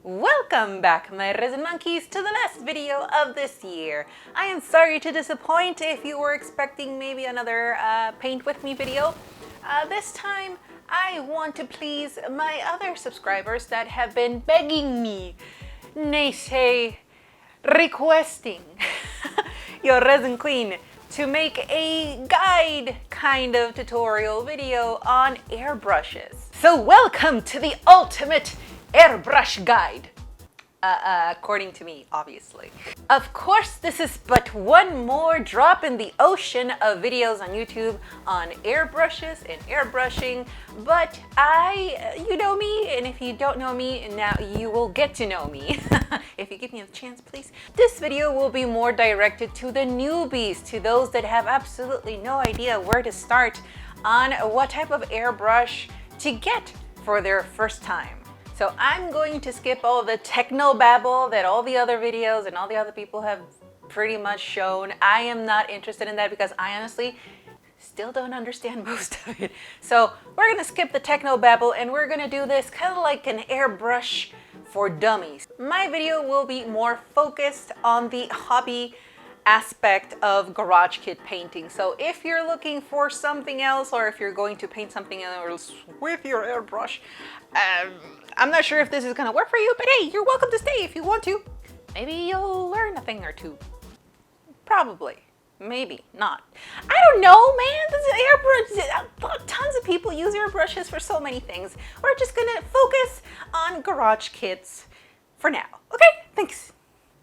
Welcome back, my resin monkeys, to the last video of this year. I am sorry to disappoint if you were expecting maybe another paint with me video. This time I want to please my other subscribers that have been begging me, nay say requesting your resin queen to make a guide kind of tutorial video on airbrushes. So welcome to the ultimate airbrush guide. According to me, obviously. Of course, this is but one more drop in the ocean of videos on YouTube on airbrushes and airbrushing, but you know me, and if you don't know me, now you will get to know me. If you give me a chance, please. This video will be more directed to the newbies, to those that have absolutely no idea where to start on what type of airbrush to get for their first time. So I'm going to skip all the techno babble that all the other videos and all the other people have pretty much shown. I am not interested in that because I honestly still don't understand most of it. So we're gonna skip the techno babble and we're gonna do this kind of like an airbrush for dummies. My video will be more focused on the hobby aspect of garage kit painting. So if you're looking for something else, or if you're going to paint something else with your airbrush, I'm not sure if this is gonna work for you, but hey, you're welcome to stay if you want to. Maybe you'll learn a thing or two. Probably. Maybe not. I don't know, man. This is airbrush. Tons of people use airbrushes for so many things. We're just gonna focus on garage kits for now. Okay, thanks.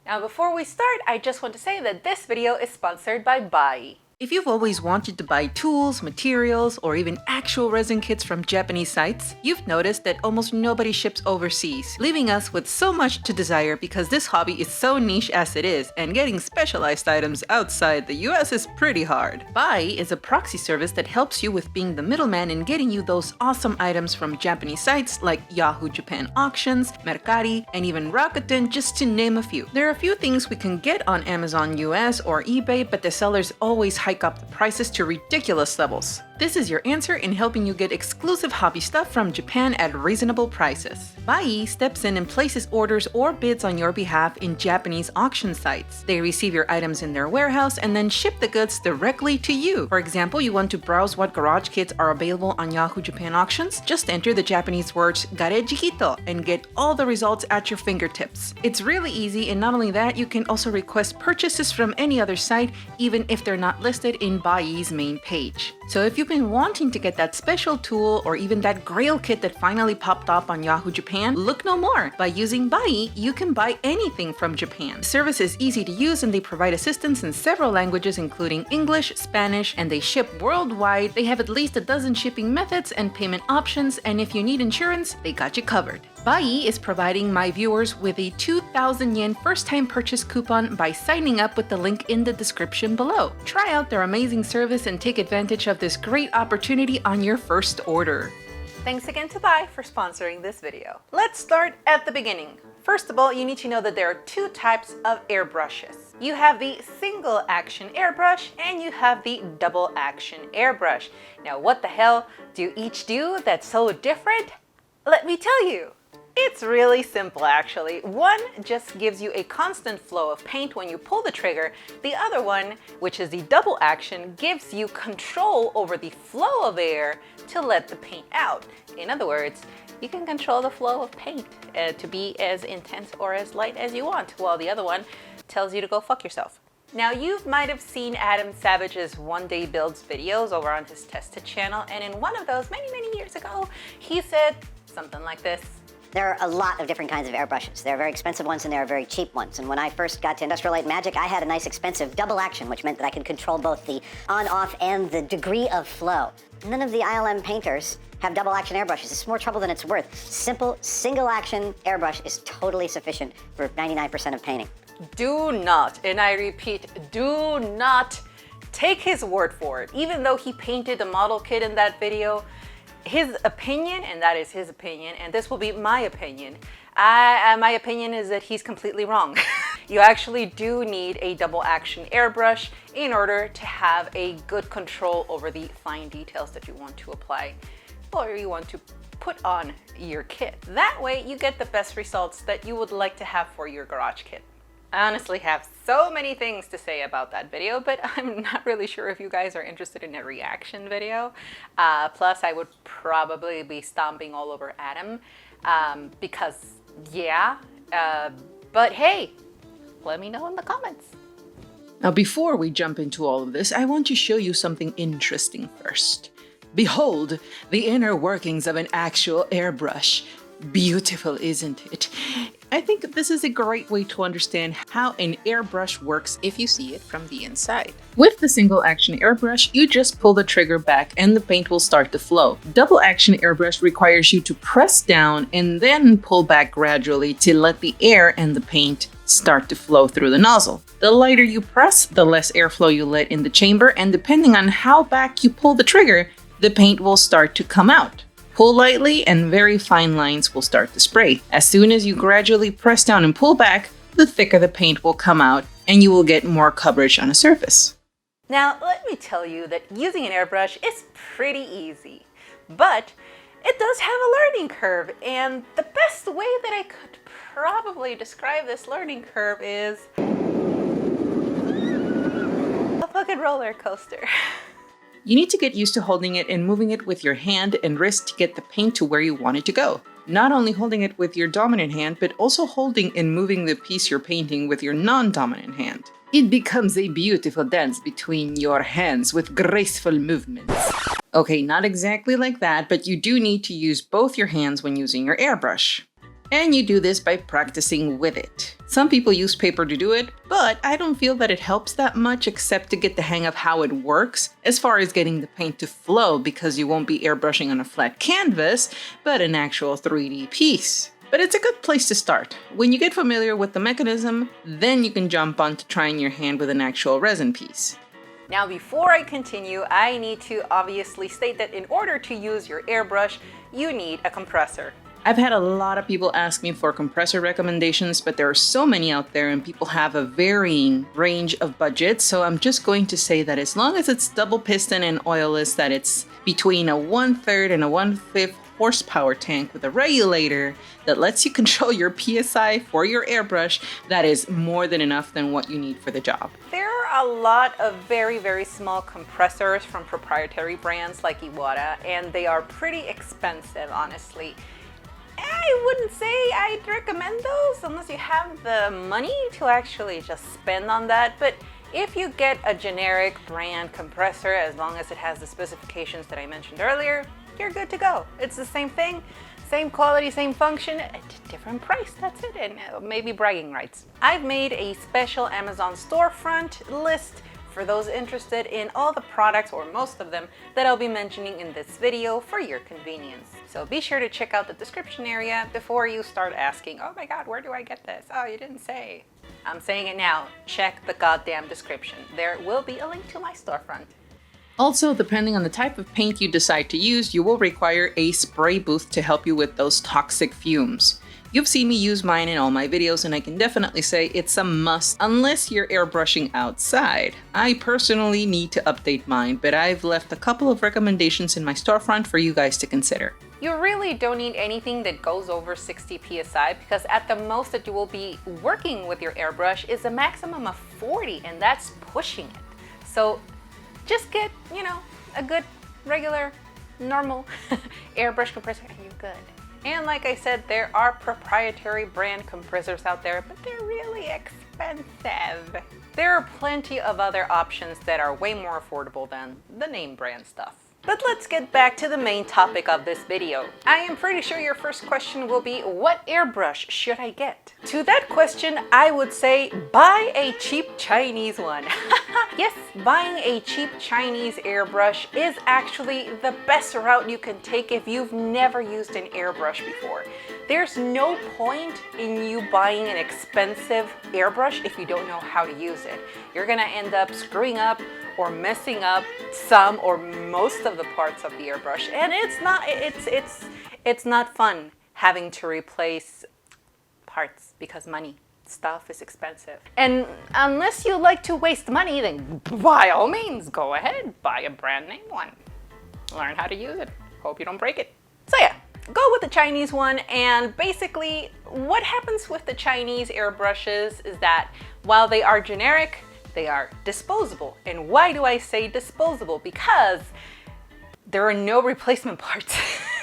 Now before we start, I just want to say that this video is sponsored by Bai. If you've always wanted to buy tools, materials, or even actual resin kits from Japanese sites, you've noticed that almost nobody ships overseas, leaving us with so much to desire because this hobby is so niche as it is, and getting specialized items outside the US is pretty hard. Bai is a proxy service that helps you with being the middleman in getting you those awesome items from Japanese sites like Yahoo Japan Auctions, Mercari, and even Rakuten, just to name a few. There are a few things we can get on Amazon US or eBay, but the sellers always hike up the prices to ridiculous levels. This is your answer in helping you get exclusive hobby stuff from Japan at reasonable prices. Bai steps in and places orders or bids on your behalf in Japanese auction sites. They receive your items in their warehouse and then ship the goods directly to you. For example, you want to browse what garage kits are available on Yahoo Japan Auctions? Just enter the Japanese words "garejikito" and get all the results at your fingertips. It's really easy, and not only that, you can also request purchases from any other site, even if they're not listed in Bai's main page. So if you've been wanting to get that special tool or even that grail kit that finally popped up on Yahoo Japan, look no more. By using Bai, you can buy anything from Japan. The service is easy to use and they provide assistance in several languages including English, Spanish, and they ship worldwide. They have at least a dozen shipping methods and payment options, and if you need insurance, they got you covered. Bai is providing my viewers with a 2,000 yen first-time purchase coupon by signing up with the link in the description below. Try out their amazing service and take advantage of this great opportunity on your first order. Thanks again to Bai for sponsoring this video. Let's start at the beginning. First of all, you need to know that there are two types of airbrushes. You have the single action airbrush and you have the double action airbrush. Now, what the hell do each do that's so different? Let me tell you. It's really simple actually. One just gives you a constant flow of paint when you pull the trigger. The other one, which is the double action, gives you control over the flow of air to let the paint out. In other words, you can control the flow of paint to be as intense or as light as you want, while the other one tells you to go fuck yourself. Now, you might have seen Adam Savage's One Day Builds videos over on his Tested channel, and in one of those many years ago, he said something like this. There are a lot of different kinds of airbrushes. There are very expensive ones and there are very cheap ones. And when I first got to Industrial Light and Magic, I had a nice expensive double action, which meant that I could control both the on-off and the degree of flow. None of the ILM painters have double action airbrushes. It's more trouble than it's worth. Simple single action airbrush is totally sufficient for 99% of painting. Do not, and I repeat, do not take his word for it. Even though he painted a model kit in that video, his opinion, and that is his opinion, and this will be my opinion. My opinion is that he's completely wrong. You actually do need a double action airbrush in order to have a good control over the fine details that you want to apply or you want to put on your kit. That way you get the best results that you would like to have for your garage kit. I honestly have so many things to say about that video, but I'm not really sure if you guys are interested in a reaction video. Plus, I would probably be stomping all over Adam because, yeah, but hey, let me know in the comments. Now, before we jump into all of this, I want to show you something interesting first. Behold, the inner workings of an actual airbrush. Beautiful, isn't it? I think this is a great way to understand how an airbrush works if you see it from the inside. With the single action airbrush, you just pull the trigger back and the paint will start to flow. Double action airbrush requires you to press down and then pull back gradually to let the air and the paint start to flow through the nozzle. The lighter you press, the less airflow you let in the chamber, and depending on how back you pull the trigger, the paint will start to come out. Pull lightly and very fine lines will start to spray. As soon as you gradually press down and pull back, the thicker the paint will come out and you will get more coverage on a surface. Now, let me tell you that using an airbrush is pretty easy, but it does have a learning curve, and the best way that I could probably describe this learning curve is a fucking roller coaster. You need to get used to holding it and moving it with your hand and wrist to get the paint to where you want it to go. Not only holding it with your dominant hand, but also holding and moving the piece you're painting with your non-dominant hand. It becomes a beautiful dance between your hands with graceful movements. Okay, not exactly like that, but you do need to use both your hands when using your airbrush. And you do this by practicing with it. Some people use paper to do it, but I don't feel that it helps that much except to get the hang of how it works as far as getting the paint to flow, because you won't be airbrushing on a flat canvas, but an actual 3D piece. But it's a good place to start. When you get familiar with the mechanism, then you can jump on to trying your hand with an actual resin piece. Now, before I continue, I need to obviously state that in order to use your airbrush, you need a compressor. I've had a lot of people ask me for compressor recommendations, but there are so many out there and people have a varying range of budgets. So I'm just going to say that as long as it's double piston and oilless, that it's between a 1/3 and a 1/5 horsepower tank with a regulator that lets you control your PSI for your airbrush, that is more than enough than what you need for the job. There are a lot of very, very small compressors from proprietary brands like Iwata, and they are pretty expensive, honestly. I wouldn't say I'd recommend those unless you have the money to actually just spend on that. But if you get a generic brand compressor, as long as it has the specifications that I mentioned earlier, you're good to go. It's the same thing, same quality, same function, at a different price. That's it, and maybe bragging rights. I've made a special Amazon storefront list for those interested in all the products, or most of them, that I'll be mentioning in this video for your convenience. So be sure to check out the description area before you start asking, oh my god, where do I get this? Oh, you didn't say. I'm saying it now. Check the goddamn description. There will be a link to my storefront. Also, depending on the type of paint you decide to use, you will require a spray booth to help you with those toxic fumes. You've seen me use mine in all my videos, and I can definitely say it's a must unless you're airbrushing outside. I personally need to update mine, but I've left a couple of recommendations in my storefront for you guys to consider. You really don't need anything that goes over 60 psi, because at the most that you will be working with your airbrush is a maximum of 40, and that's pushing it. So just get, a good, regular, normal airbrush compressor and you're good. And like I said, there are proprietary brand compressors out there, but they're really expensive. There are plenty of other options that are way more affordable than the name brand stuff. But let's get back to the main topic of this video. I am pretty sure your first question will be, what airbrush should I get? To that question, I would say buy a cheap Chinese one. Yes, buying a cheap Chinese airbrush is actually the best route you can take if you've never used an airbrush before. There's no point in you buying an expensive airbrush if you don't know how to use it. You're gonna end up screwing up or messing up some or most of the parts of the airbrush, and it's not fun having to replace parts because stuff is expensive. And unless you like to waste money, then by all means go ahead, buy a brand name one. Learn how to use it. Hope you don't break it. So yeah, go with the Chinese one. And basically what happens with the Chinese airbrushes is that while they are generic, they are disposable. And why do I say disposable? Because there are no replacement parts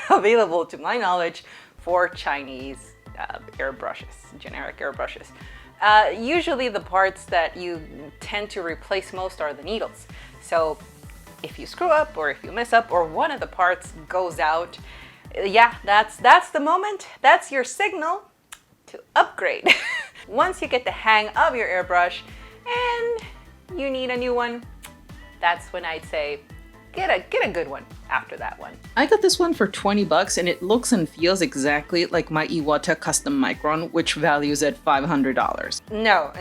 available, to my knowledge, for Chinese airbrushes, generic airbrushes. Usually the parts that you tend to replace most are the needles. So if you screw up or if you mess up or one of the parts goes out, yeah, that's the moment. That's your signal to upgrade. Once you get the hang of your airbrush and you need a new one, that's when I'd say get a good one after that one. I got this one for 20 bucks and it looks and feels exactly like my Iwata Custom Micron, which values at $500. No.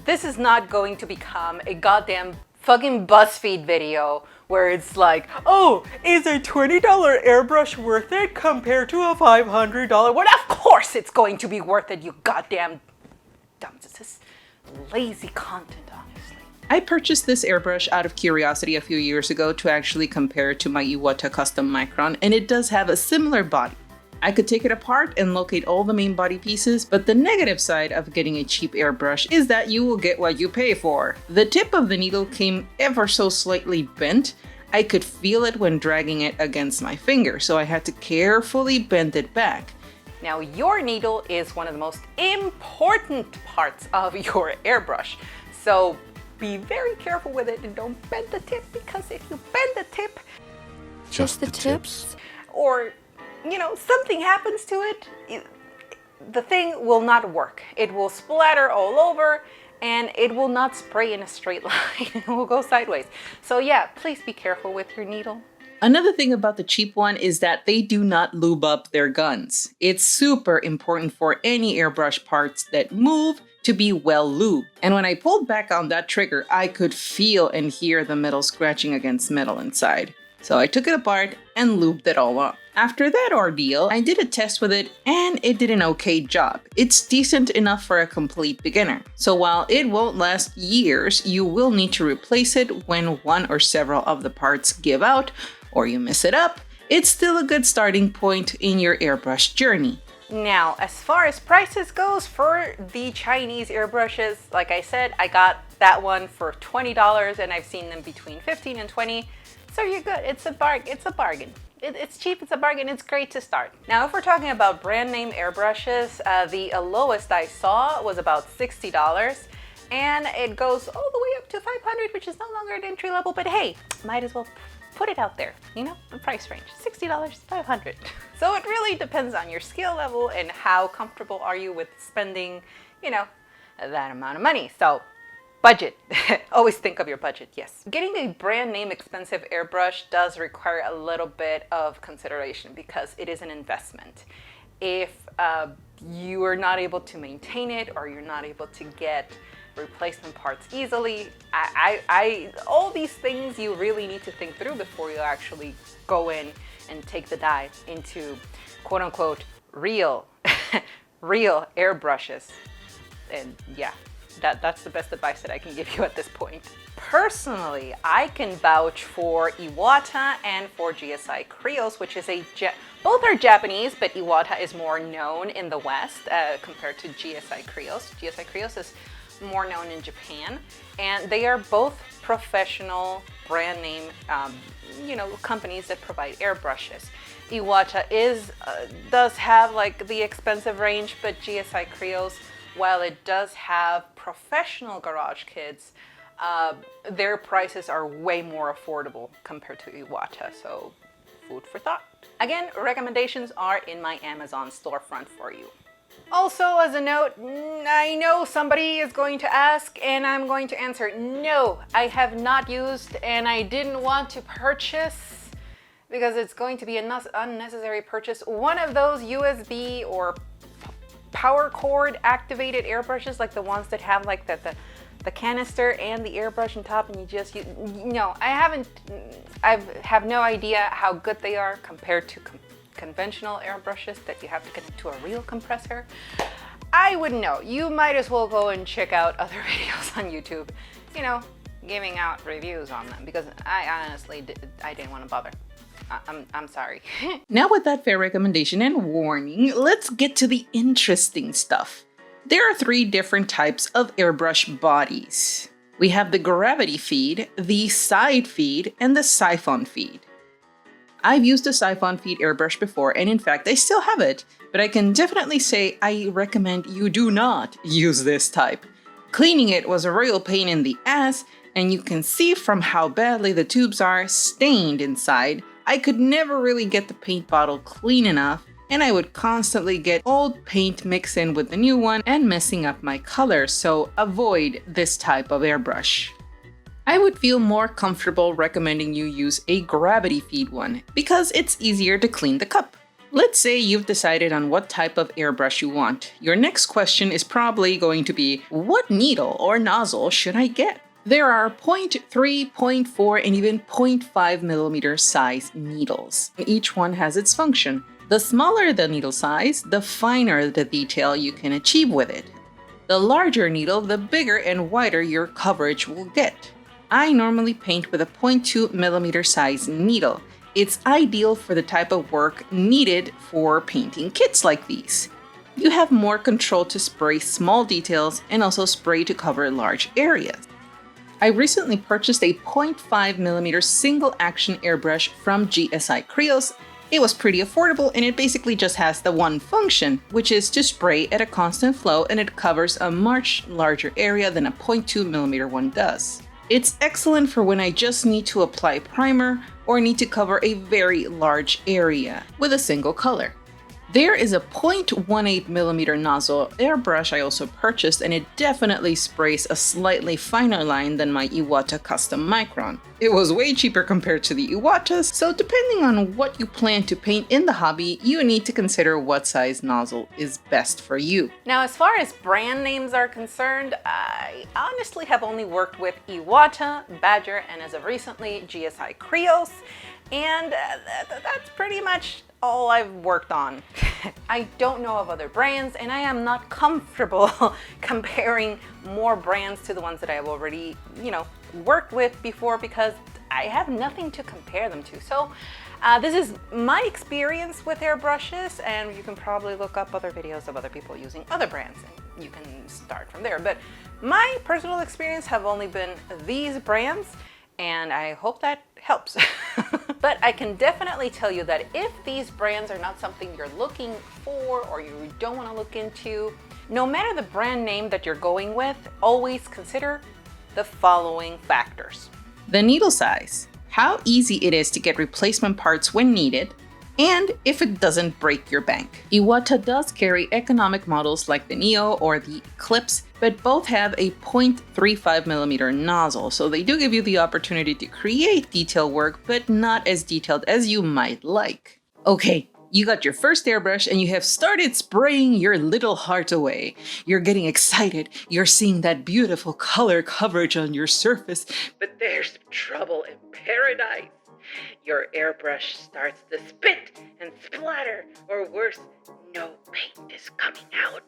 This is not going to become a goddamn fucking BuzzFeed video where it's like, oh, is a $20 airbrush worth it compared to a $500 one? Of course it's going to be worth it, you goddamn dumb. This is lazy content, honestly. I purchased this airbrush out of curiosity a few years ago to actually compare it to my Iwata Custom Micron, and it does have a similar body. I could take it apart and locate all the main body pieces, but the negative side of getting a cheap airbrush is that you will get what you pay for. The tip of the needle came ever so slightly bent. I could feel it when dragging it against my finger, so I had to carefully bend it back. Now, your needle is one of the most important parts of your airbrush, so be very careful with it and don't bend the tip, because if you bend the tip, just the tips, or you know, something happens to it, the thing will not work. It will splatter all over and it will not spray in a straight line. It will go sideways. So yeah, please be careful with your needle. Another thing about the cheap one is that they do not lube up their guns. It's super important for any airbrush parts that move to be well lubed. And when I pulled back on that trigger, I could feel and hear the metal scratching against metal inside. So I took it apart and lubed it all up. After that ordeal, I did a test with it and it did an okay job. It's decent enough for a complete beginner. So while it won't last years, you will need to replace it when one or several of the parts give out or you mess it up. It's still a good starting point in your airbrush journey. Now, as far as prices goes for the Chinese airbrushes, like I said, I got that one for $20 and I've seen them between $15 and $20. So you're good. It's a bargain. It's cheap, it's a bargain, it's great to start. Now, if we're talking about brand name airbrushes, the lowest I saw was about $60, and it goes all the way up to $500, which is no longer an entry level, but hey, might as well put it out there, you know, the price range, $60, $500. So it really depends on your skill level and how comfortable are you with spending, you know, that amount of money. So budget. Always think of your budget, yes. Getting a brand name expensive airbrush does require a little bit of consideration because it is an investment. If you are not able to maintain it or you're not able to get replacement parts easily, all these things you really need to think through before you actually go in and take the dive into quote unquote real airbrushes. And yeah. That's the best advice that I can give you at this point. Personally, I can vouch for Iwata and for GSI Krios, which is both are Japanese, but Iwata is more known in the West compared to GSI Krios. GSI Krios is more known in Japan, and they are both professional brand name, companies that provide airbrushes. Iwata does have like the expensive range, but GSI Krios, while it does have professional garage kits, their prices are way more affordable compared to Iwata, so food for thought. Again, recommendations are in my Amazon storefront for you. Also, as a note, I know somebody is going to ask and I'm going to answer, no, I have not used and I didn't want to purchase because it's going to be an unnecessary purchase. One of those USB or power cord activated airbrushes, like the ones that have like the canister and the airbrush on top, and you just I have no idea how good they are compared to conventional airbrushes that you have to connect to a real compressor. I wouldn't know. You might as well go and check out other videos on YouTube, giving out reviews on them, because I honestly I didn't want to bother. I'm sorry. Now with that fair recommendation and warning, let's get to the interesting stuff. There are 3 different types of airbrush bodies. We have the gravity feed, the side feed, and the siphon feed. I've used a siphon feed airbrush before, and in fact I still have it, but I can definitely say I recommend you do not use this type. Cleaning it was a real pain in the ass, and you can see from how badly the tubes are stained inside, I could never really get the paint bottle clean enough, and I would constantly get old paint mixed in with the new one and messing up my color, so avoid this type of airbrush. I would feel more comfortable recommending you use a gravity feed one because it's easier to clean the cup. Let's say you've decided on what type of airbrush you want. Your next question is probably going to be, what needle or nozzle should I get? There are 0.3, 0.4, and even 0.5 millimeter size needles. Each one has its function. The smaller the needle size, the finer the detail you can achieve with it. The larger needle, the bigger and wider your coverage will get. I normally paint with a 0.2 millimeter size needle. It's ideal for the type of work needed for painting kits like these. You have more control to spray small details and also spray to cover large areas. I recently purchased a 0.5mm single action airbrush from GSI Krios. It was pretty affordable and it basically just has the one function, which is to spray at a constant flow, and it covers a much larger area than a 0.2mm one does. It's excellent for when I just need to apply primer or need to cover a very large area with a single color. There is a 0.18mm nozzle airbrush I also purchased, and it definitely sprays a slightly finer line than my Iwata Custom Micron. It was way cheaper compared to the Iwatas, so depending on what you plan to paint in the hobby, you need to consider what size nozzle is best for you. Now, as far as brand names are concerned, I honestly have only worked with Iwata, Badger, and as of recently, GSI Krios, and that's pretty much all I've worked on. I don't know of other brands, and I am not comfortable comparing more brands to the ones that I have already, worked with before, because I have nothing to compare them to. So this is my experience with airbrushes, and you can probably look up other videos of other people using other brands, and you can start from there. But my personal experience have only been these brands, and I hope that helps. But I can definitely tell you that if these brands are not something you're looking for or you don't want to look into, no matter the brand name that you're going with, always consider the following factors. The needle size, how easy it is to get replacement parts when needed, and if it doesn't break your bank. Iwata does carry economic models like the Neo or the Eclipse, but both have a 0.35mm nozzle, so they do give you the opportunity to create detail work, but not as detailed as you might like. Okay, you got your first airbrush and you have started spraying your little heart away. You're getting excited, you're seeing that beautiful color coverage on your surface, but there's trouble in paradise. Your airbrush starts to spit and splatter, or worse, no paint is coming out.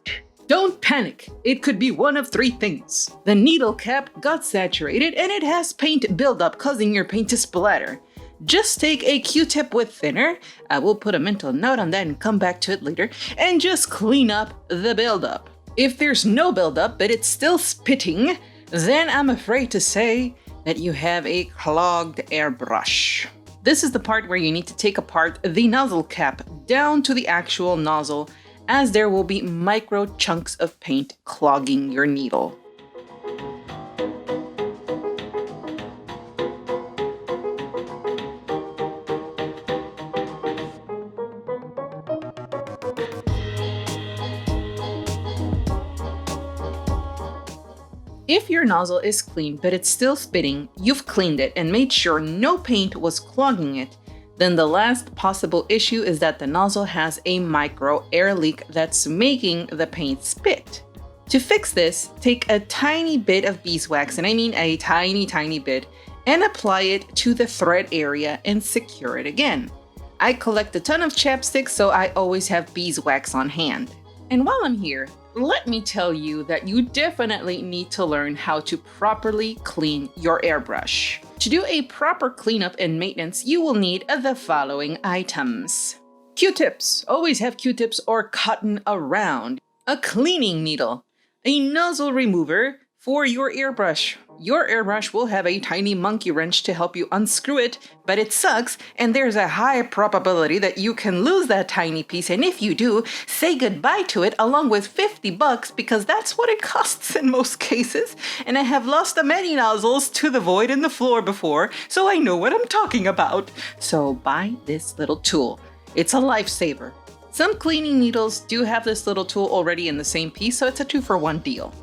Don't panic, it could be one of 3 things. The needle cap got saturated and it has paint buildup, causing your paint to splatter. Just take a Q-tip with thinner, I will put a mental note on that and come back to it later, and just clean up the buildup. If there's no buildup but it's still spitting, then I'm afraid to say that you have a clogged airbrush. This is the part where you need to take apart the nozzle cap down to the actual nozzle, as there will be micro chunks of paint clogging your needle. If your nozzle is clean but it's still spitting, you've cleaned it and made sure no paint was clogging it, then the last possible issue is that the nozzle has a micro air leak that's making the paint spit. To fix this, take a tiny bit of beeswax, and I mean a tiny bit, and apply it to the thread area and secure it again. I collect a ton of chapstick, so I always have beeswax on hand. And while I'm here, let me tell you that you definitely need to learn how to properly clean your airbrush. To do a proper cleanup and maintenance, you will need the following items. Q-tips. Always have Q-tips or cotton around. A cleaning needle. A nozzle remover for your airbrush. Your airbrush will have a tiny monkey wrench to help you unscrew it, but it sucks, and there's a high probability that you can lose that tiny piece, and if you do, say goodbye to it along with $50 because that's what it costs in most cases. And I have lost many nozzles to the void in the floor before, so I know what I'm talking about. So buy this little tool. It's a lifesaver. Some cleaning needles do have this little tool already in the same piece, so it's a 2-for-1 deal.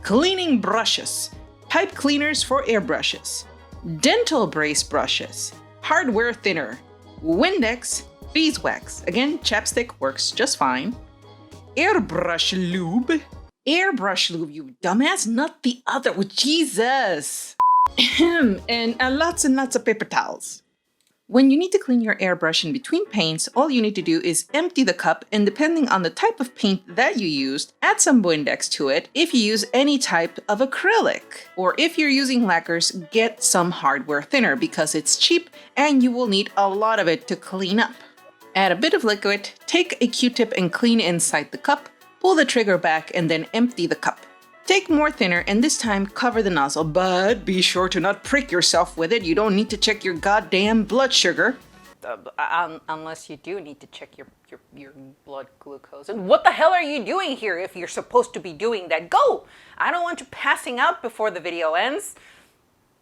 Cleaning brushes. Pipe cleaners for airbrushes. Dental brace brushes. Hardware thinner. Windex. Beeswax. Again, chapstick works just fine. Airbrush lube. Airbrush lube, you dumbass, not the other one. Jesus. And lots of paper towels. When you need to clean your airbrush in between paints, all you need to do is empty the cup, and depending on the type of paint that you used, add some Windex to it if you use any type of acrylic. Or if you're using lacquers, get some hardware thinner because it's cheap and you will need a lot of it to clean up. Add a bit of liquid, take a Q-tip and clean inside the cup, pull the trigger back and then empty the cup. Take more thinner and this time cover the nozzle, but be sure to not prick yourself with it. You don't need to check your goddamn blood sugar. Unless you do need to check your blood glucose. And what the hell are you doing here if you're supposed to be doing that? Go! I don't want you passing out before the video ends.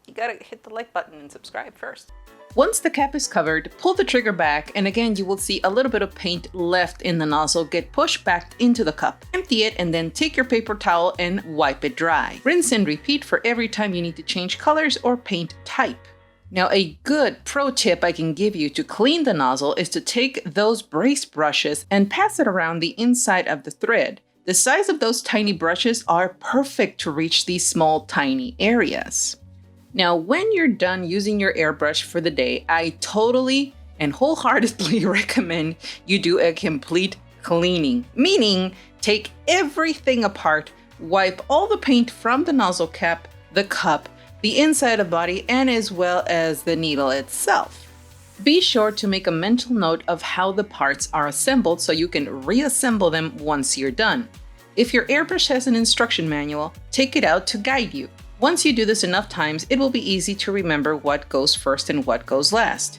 You gotta hit the like button and subscribe first. Once the cap is covered, pull the trigger back and again you will see a little bit of paint left in the nozzle get pushed back into the cup. Empty it and then take your paper towel and wipe it dry. Rinse and repeat for every time you need to change colors or paint type. Now a good pro tip I can give you to clean the nozzle is to take those brace brushes and pass it around the inside of the thread. The size of those tiny brushes are perfect to reach these small tiny areas. Now, when you're done using your airbrush for the day, I totally and wholeheartedly recommend you do a complete cleaning, meaning take everything apart, wipe all the paint from the nozzle cap, the cup, the inside of the body, and as well as the needle itself. Be sure to make a mental note of how the parts are assembled so you can reassemble them once you're done. If your airbrush has an instruction manual, take it out to guide you. Once you do this enough times, it will be easy to remember what goes first and what goes last.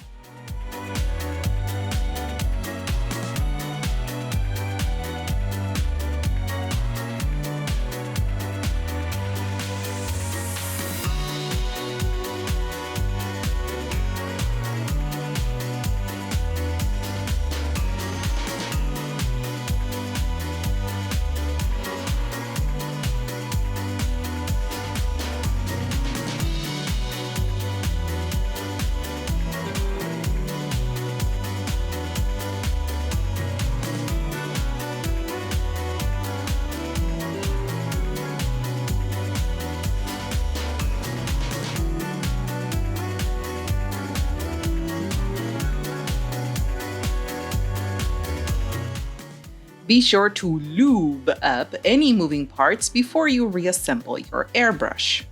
Be sure to lube up any moving parts before you reassemble your airbrush.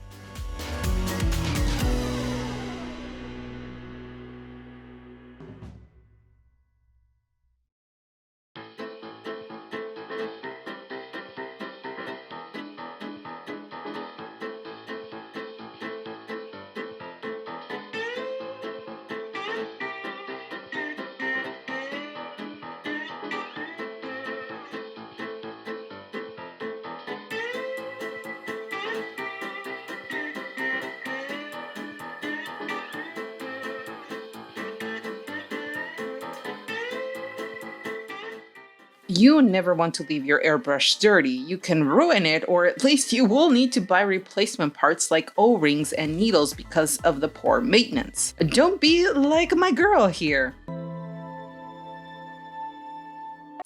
You never want to leave your airbrush dirty. You can ruin it, or at least you will need to buy replacement parts like O-rings and needles because of the poor maintenance. Don't be like my girl here.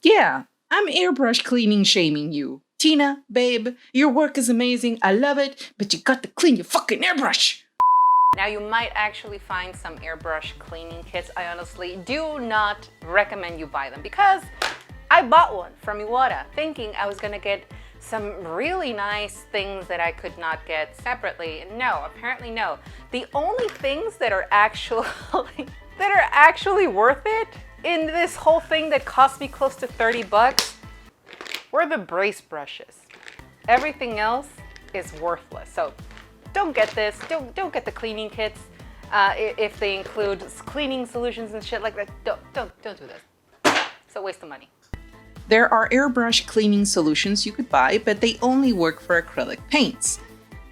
Yeah, I'm airbrush cleaning shaming you. Tina, babe, your work is amazing, I love it, but you got to clean your fucking airbrush. Now you might actually find some airbrush cleaning kits. I honestly do not recommend you buy them because I bought one from Iwata thinking I was gonna get some really nice things that I could not get separately. No, apparently no. The only things that are actually worth it in this whole thing that cost me close to 30 bucks were the brace brushes. Everything else is worthless. So don't get this. Don't get the cleaning kits if they include cleaning solutions and shit like that. Don't do this. It's a waste of money. There are airbrush cleaning solutions you could buy, but they only work for acrylic paints.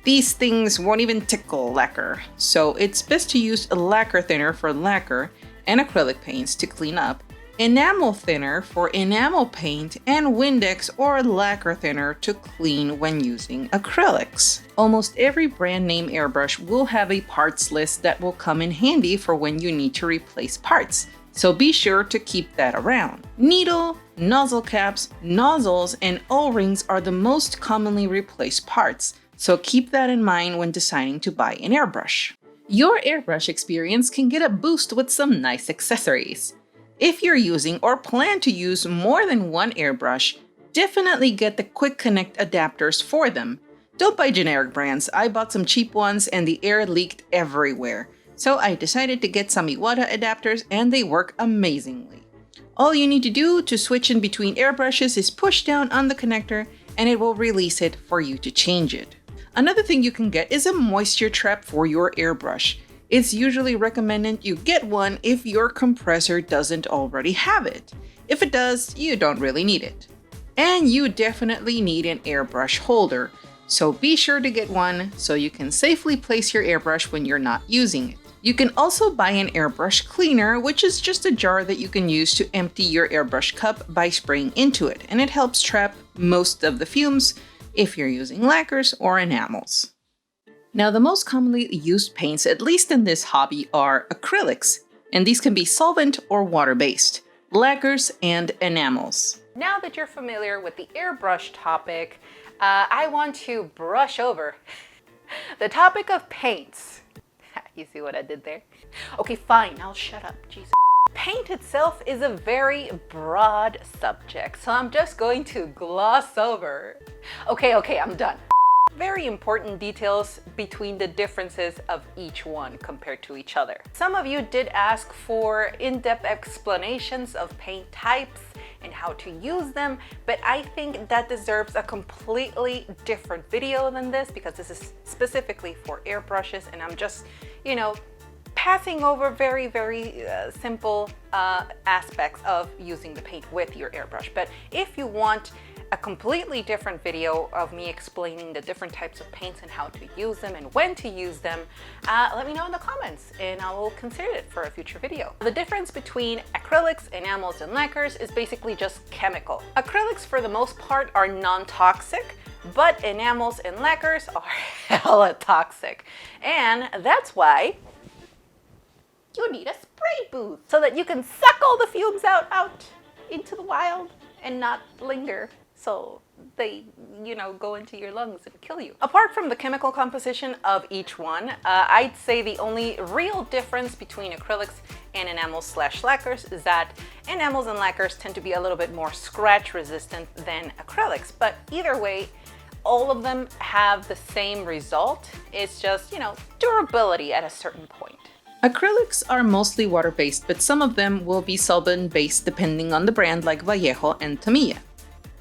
These things won't even tickle lacquer, so it's best to use a lacquer thinner for lacquer and acrylic paints to clean up, enamel thinner for enamel paint, and Windex or lacquer thinner to clean when using acrylics. Almost every brand name airbrush will have a parts list that will come in handy for when you need to replace parts, so be sure to keep that around. Needle, nozzle caps, nozzles, and O-rings are the most commonly replaced parts, so keep that in mind when deciding to buy an airbrush. Your airbrush experience can get a boost with some nice accessories. If you're using or plan to use more than one airbrush, definitely get the quick connect adapters for them. Don't buy generic brands. I bought some cheap ones and the air leaked everywhere. So I decided to get some Iwata adapters and they work amazingly. All you need to do to switch in between airbrushes is push down on the connector and it will release it for you to change it. Another thing you can get is a moisture trap for your airbrush. It's usually recommended you get one if your compressor doesn't already have it. If it does, you don't really need it. And you definitely need an airbrush holder, so be sure to get one so you can safely place your airbrush when you're not using it. You can also buy an airbrush cleaner, which is just a jar that you can use to empty your airbrush cup by spraying into it, and it helps trap most of the fumes if you're using lacquers or enamels. Now, the most commonly used paints, at least in this hobby, are acrylics, and these can be solvent or water-based, lacquers, and enamels. Now that you're familiar with the airbrush topic, I want to brush over the topic of paints. You see what I did there? Okay, fine, I'll shut up, Jesus. Paint itself is a very broad subject, so I'm just going to gloss over. Okay, I'm done. Very important details between the differences of each one compared to each other. Some of you did ask for in-depth explanations of paint types and how to use them, but I think that deserves a completely different video than this because this is specifically for airbrushes and I'm just, passing over very simple aspects of using the paint with your airbrush. But if you want a completely different video of me explaining the different types of paints and how to use them and when to use them, let me know in the comments and I will consider it for a future video. The difference between acrylics, enamels, and lacquers is basically just chemical. Acrylics for the most part are non-toxic, but enamels and lacquers are hella toxic. And that's why you need a spray booth so that you can suck all the fumes out into the wild and not linger. So they, go into your lungs and kill you. Apart from the chemical composition of each one, I'd say the only real difference between acrylics and enamels/lacquers is that enamels and lacquers tend to be a little bit more scratch resistant than acrylics. But either way, all of them have the same result. It's just, durability at a certain point. Acrylics are mostly water-based, but some of them will be solvent-based depending on the brand like Vallejo and Tamiya.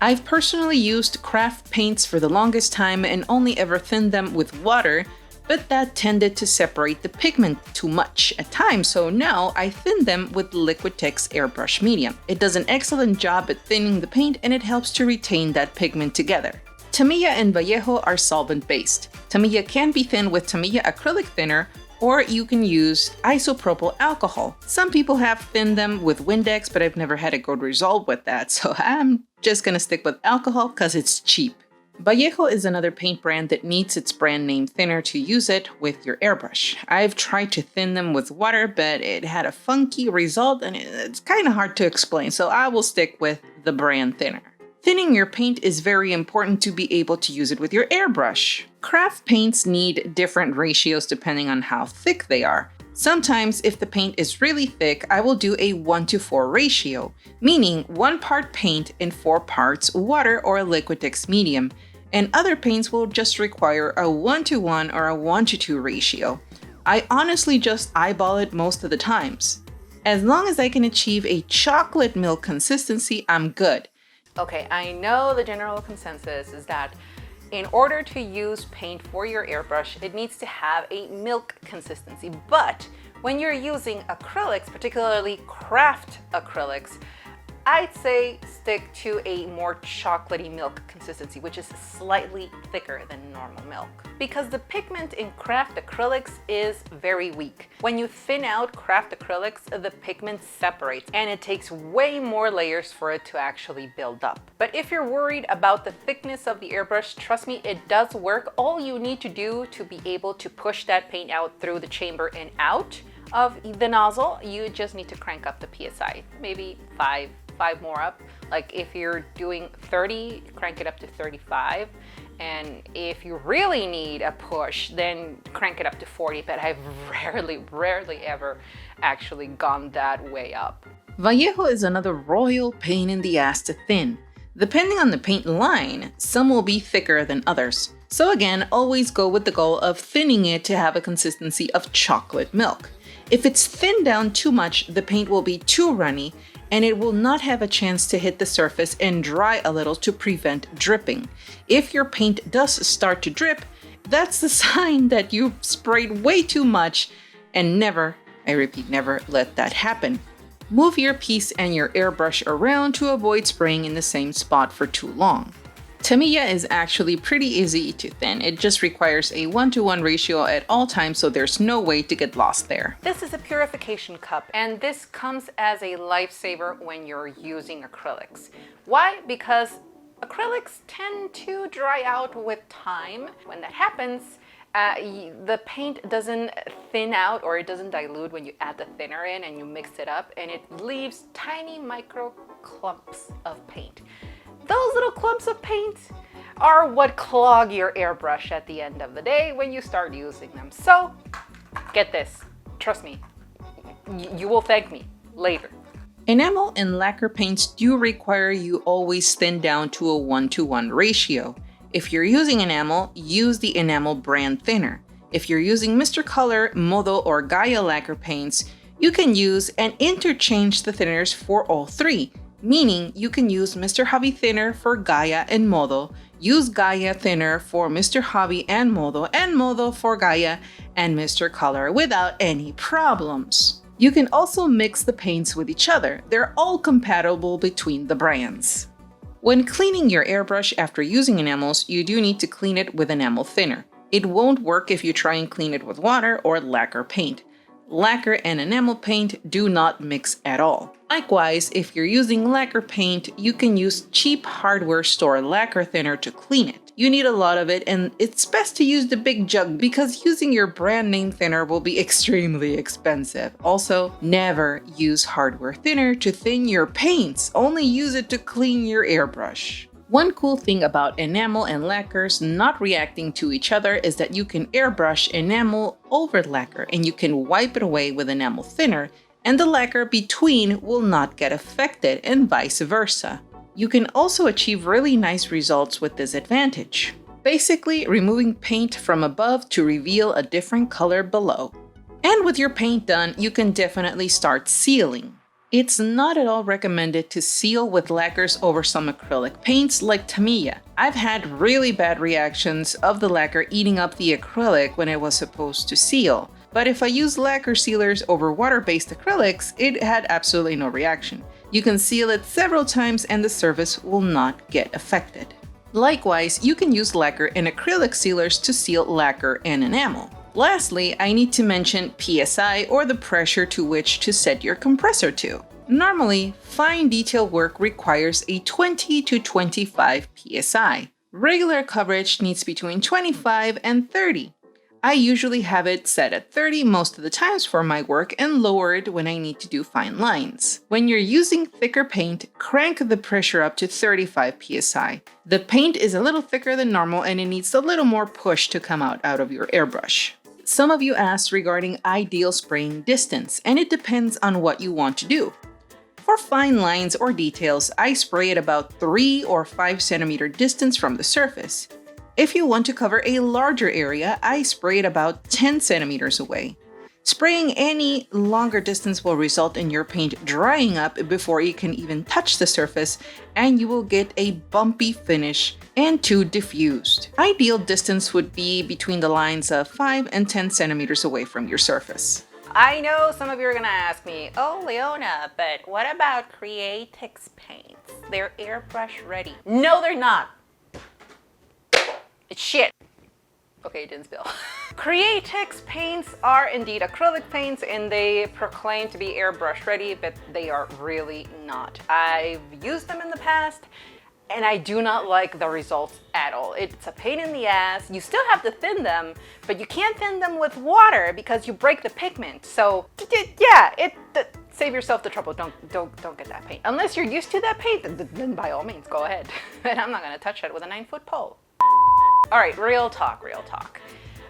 I've personally used craft paints for the longest time and only ever thinned them with water, but that tended to separate the pigment too much at times, so now I thin them with Liquitex Airbrush Medium. It does an excellent job at thinning the paint and it helps to retain that pigment together. Tamiya and Vallejo are solvent-based. Tamiya can be thinned with Tamiya acrylic thinner, or you can use isopropyl alcohol. Some people have thinned them with Windex, but I've never had a good result with that, so I'm just gonna stick with alcohol because it's cheap. Vallejo is another paint brand that needs its brand name thinner to use it with your airbrush. I've tried to thin them with water, but it had a funky result and it's kind of hard to explain, so I will stick with the brand thinner. Thinning your paint is very important to be able to use it with your airbrush. Craft paints need different ratios depending on how thick they are. Sometimes if the paint is really thick, I will do a 1:4 ratio, meaning 1 part paint and 4 parts water or Liquitex medium, and other paints will just require a 1:1 or a 1:2 ratio. I honestly just eyeball it most of the times. As long as I can achieve a chocolate milk consistency, I'm good. Okay, I know the general consensus is that in order to use paint for your airbrush, it needs to have a milk consistency. But when you're using acrylics, particularly craft acrylics, I'd say stick to a more chocolatey milk consistency, which is slightly thicker than normal milk. Because the pigment in craft acrylics is very weak. When you thin out craft acrylics, the pigment separates and it takes way more layers for it to actually build up. But if you're worried about the thickness of the airbrush, trust me, it does work. All you need to do to be able to push that paint out through the chamber and out of the nozzle, you just need to crank up the PSI, maybe 5 more up. Like if you're doing 30, crank it up to 35. And if you really need a push, then crank it up to 40, but I've rarely ever actually gone that way up. Vallejo is another royal pain in the ass to thin. Depending on the paint line, some will be thicker than others. So again, always go with the goal of thinning it to have a consistency of chocolate milk. If it's thinned down too much, the paint will be too runny and it will not have a chance to hit the surface and dry a little to prevent dripping. If your paint does start to drip, that's the sign that you've sprayed way too much, and never, I repeat, never let that happen. Move your piece and your airbrush around to avoid spraying in the same spot for too long. Tamiya is actually pretty easy to thin. It just requires a 1:1 ratio at all times, so there's no way to get lost there. This is a purification cup, and this comes as a lifesaver when you're using acrylics. Why? Because acrylics tend to dry out with time. When that happens, the paint doesn't thin out or it doesn't dilute when you add the thinner in and you mix it up, and it leaves tiny micro clumps of paint. Those little clumps of paint are what clog your airbrush at the end of the day when you start using them. So get this, trust me, you will thank me later. Enamel and lacquer paints do require you always thin down to a 1:1 ratio. If you're using enamel, use the enamel brand thinner. If you're using Mr. Color, Modo, or Gaia lacquer paints, you can use and interchange the thinners for all three. Meaning you can use Mr. Hobby thinner for Gaia and Modo, use Gaia thinner for Mr. Hobby and Modo for Gaia and Mr. Color without any problems. You can also mix the paints with each other. They're all compatible between the brands. When cleaning your airbrush after using enamels, you do need to clean it with enamel thinner. It won't work if you try and clean it with water or lacquer paint. Lacquer and enamel paint do not mix at all. Likewise, if you're using lacquer paint, you can use cheap hardware store lacquer thinner to clean it. You need a lot of it, and it's best to use the big jug because using your brand name thinner will be extremely expensive. Also, never use hardware thinner to thin your paints, only use it to clean your airbrush. One cool thing about enamel and lacquers not reacting to each other is that you can airbrush enamel over lacquer and you can wipe it away with enamel thinner, and the lacquer between will not get affected, and vice versa. You can also achieve really nice results with this advantage. Basically, removing paint from above to reveal a different color below. And with your paint done, you can definitely start sealing. It's not at all recommended to seal with lacquers over some acrylic paints like Tamiya. I've had really bad reactions of the lacquer eating up the acrylic when it was supposed to seal. But if I use lacquer sealers over water-based acrylics, it had absolutely no reaction. You can seal it several times and the surface will not get affected. Likewise, you can use lacquer and acrylic sealers to seal lacquer and enamel. Lastly, I need to mention PSI, or the pressure to which to set your compressor to. Normally, fine detail work requires a 20 to 25 PSI. Regular coverage needs between 25 and 30. I usually have it set at 30 most of the times for my work and lower it when I need to do fine lines. When you're using thicker paint, crank the pressure up to 35 PSI. The paint is a little thicker than normal and it needs a little more push to come out of your airbrush. some of you asked regarding ideal spraying distance, and it depends on what you want to do. For fine lines or details, I spray at about 3 or 5 centimeter distance from the surface. If you want to cover a larger area, I spray at about 10 centimeters away. Spraying any longer distance will result in your paint drying up before you can even touch the surface, and you will get a bumpy finish and too diffused. Ideal distance would be between the lines of 5 and 10 centimeters away from your surface. I know some of you are gonna ask me, oh Leona, but what about Creatix paints? They're airbrush ready. No, they're not. It's shit. Okay, it didn't spill. Creatix paints are indeed acrylic paints and they proclaim to be airbrush ready, but they are really not. I've used them in the past and I do not like the results at all. It's a pain in the ass. You still have to thin them, but you can't thin them with water because you break the pigment. So yeah, save yourself the trouble. Don't get that paint. Unless you're used to that paint, then by all means, go ahead. But I'm not gonna touch it with a 9-foot pole. All right, real talk.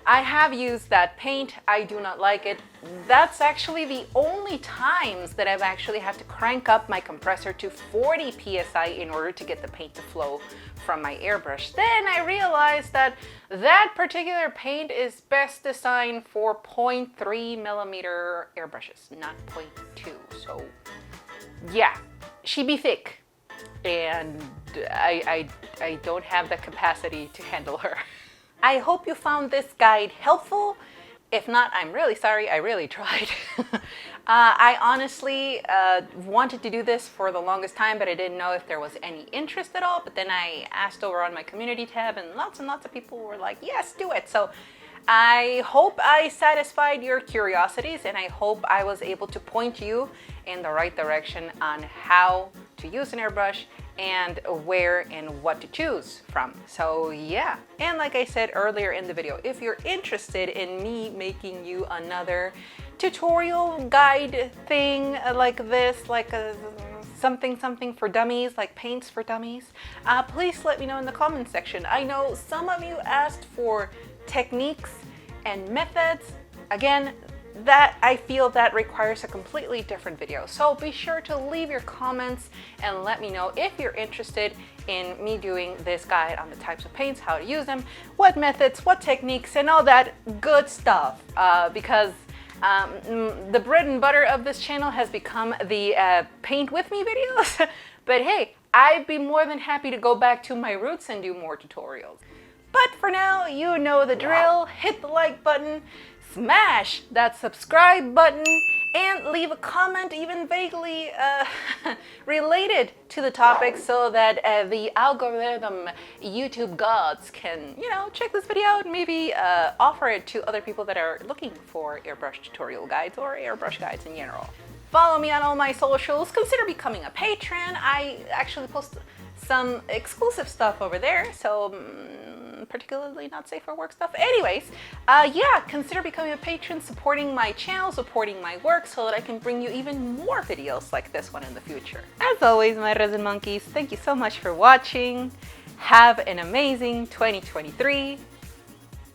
I have used that paint. I do not like it. That's actually the only times that I've actually had to crank up my compressor to 40 psi in order to get the paint to flow from my airbrush. Then I realized that that particular paint is best designed for 0.3 millimeter airbrushes, not 0.2. So yeah, she be thick. And I don't have the capacity to handle her. I hope you found this guide helpful. If not, I'm really sorry. I really tried. I honestly wanted to do this for the longest time, but I didn't know if there was any interest at all. But then I asked over on my community tab and lots of people were like, yes, do it. So I hope I satisfied your curiosities and I hope I was able to point you in the right direction on how to use an airbrush and where and what to choose from. So yeah, and like I said earlier in the video, if you're interested in me making you another tutorial guide thing like this, like a something for dummies, like paints for dummies, please let me know in the comments section. I know some of you asked for techniques and methods. Again, that I feel that requires a completely different video. So be sure to leave your comments and let me know if you're interested in me doing this guide on the types of paints, how to use them, what methods, what techniques, and all that good stuff. Because the bread and butter of this channel has become the paint with me videos. But hey, I'd be more than happy to go back to my roots and do more tutorials. But for now, you know the drill. Hit the like button, smash that subscribe button, and leave a comment even vaguely related to the topic so that the algorithm YouTube gods can, check this video out and maybe offer it to other people that are looking for airbrush tutorial guides or airbrush guides in general. Follow me on all my socials. Consider becoming a patron. I actually post some exclusive stuff over there, so particularly not safe for work stuff. Anyways, yeah, consider becoming a patron, supporting my channel, supporting my work so that I can bring you even more videos like this one in the future. As always, my resin monkeys, thank you so much for watching. Have an amazing 2023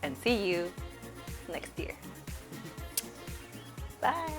and see you next year. Bye.